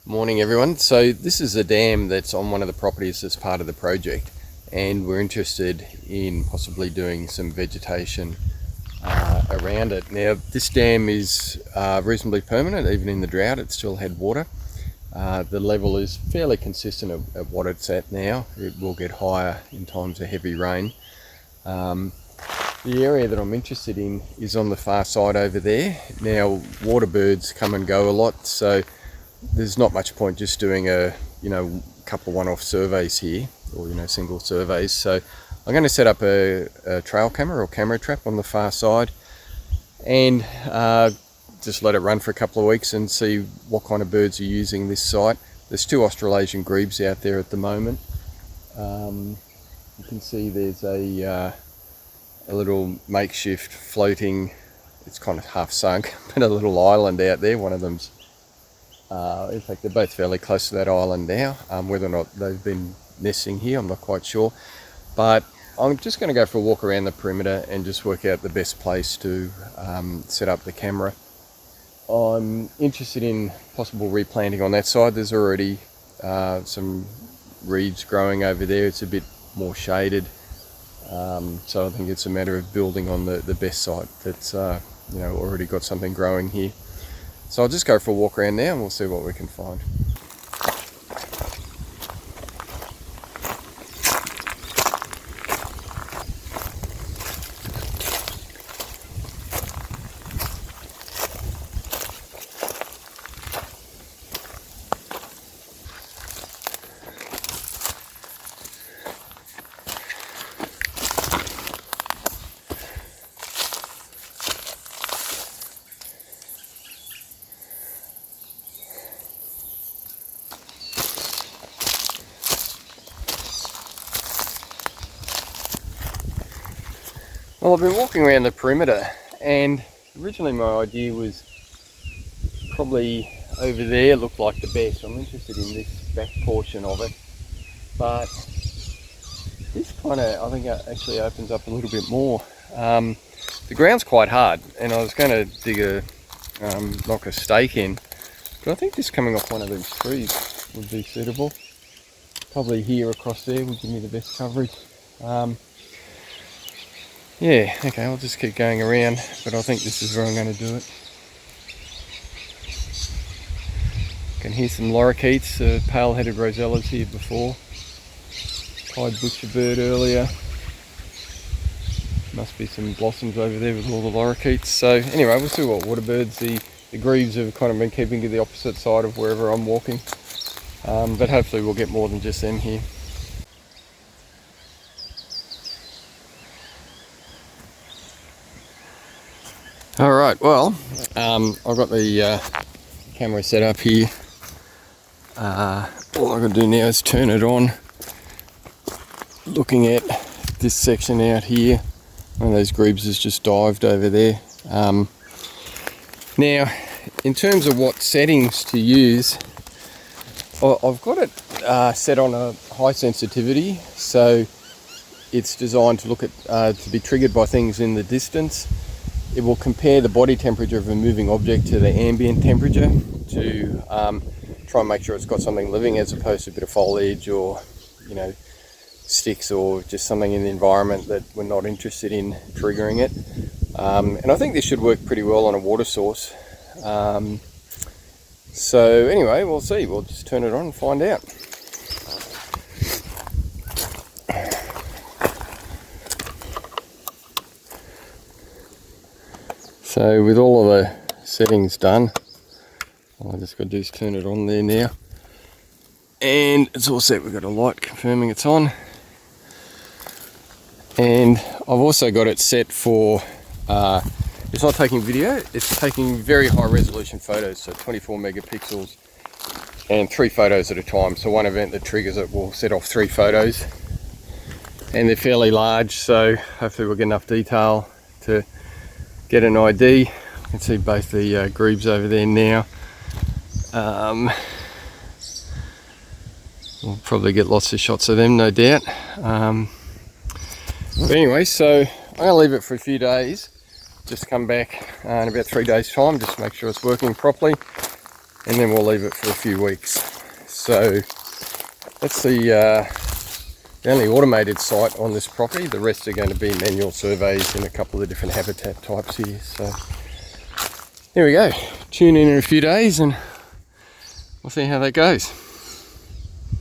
Morning everyone. So this is a dam that's on one of the properties that's part of the project, and we're interested in possibly doing some vegetation around it. Now this dam is reasonably permanent. Even in the drought it still had water. The level is fairly consistent at what it's at now. It will get higher in times of heavy rain. The area that I'm interested in is on the far side over there. Now water birds come and go a lot, so there's not much point just doing a couple one-off surveys here, or single surveys. So I'm going to set up a trail camera or camera trap on the far side and just let it run for a couple of weeks and see what kind of birds are using this site. There's 2 Australasian grebes out there at the moment. You can see there's a little makeshift floating, it's kind of half sunk, but a little island out there. One of them's in fact, they're both fairly close to that island now. Whether or not they've been nesting here, I'm not quite sure. But I'm just going to go for a walk around the perimeter and just work out the best place to set up the camera. I'm interested in possible replanting on that side. There's already some reeds growing over there. It's a bit more shaded. So I think it's a matter of building on the best site that's already got something growing here. So I'll just go for a walk around now and we'll see what we can find. Well, I've been walking around the perimeter, and originally my idea was probably over there looked like the best. I'm interested in this back portion of it, but this kind of, I think, actually opens up a little bit more. The ground's quite hard, and I was going to dig knock a stake in, but I think this coming off one of these trees would be suitable. Probably here across there would give me the best coverage. Yeah, okay, I'll just keep going around, but I think this is where I'm going to do it. Can hear some lorikeets, pale-headed rosellas here before. Pied butcherbird earlier. Must be some blossoms over there with all the lorikeets. So anyway, we'll see what water birds. The grebes have kind of been keeping to the opposite side of wherever I'm walking. But hopefully we'll get more than just them here. Alright, well, I've got the camera set up here. All I've got to do now is turn it on. Looking at this section out here, one of those grebes has just dived over there. Now, in terms of what settings to use, I've got it set on a high sensitivity, so it's designed to look at to be triggered by things in the distance. It will compare the body temperature of a moving object to the ambient temperature to try and make sure it's got something living, as opposed to a bit of foliage or sticks or just something in the environment that we're not interested in triggering it. And I think this should work pretty well on a water source. So anyway, we'll see. We'll just turn it on and find out. So with all of the settings done, all I just got to do is turn it on there now. And it's all set. We've got a light confirming it's on. And I've also got it set for, it's not taking video, it's taking very high resolution photos, so 24 megapixels and 3 photos at a time. So one event that triggers it will set off 3 photos. And they're fairly large, so hopefully we'll get enough detail to get an ID. You can see both the grebes over there now. We'll probably get lots of shots of them, no doubt. But anyway, so I'm going to leave it for a few days. Just come back in about 3 days' time, just to make sure it's working properly. and then we'll leave it for a few weeks. So that's the only automated site on this property. The rest are going to be manual surveys in a couple of different habitat types here. So there we go. Tune in a few days and we'll see how that goes.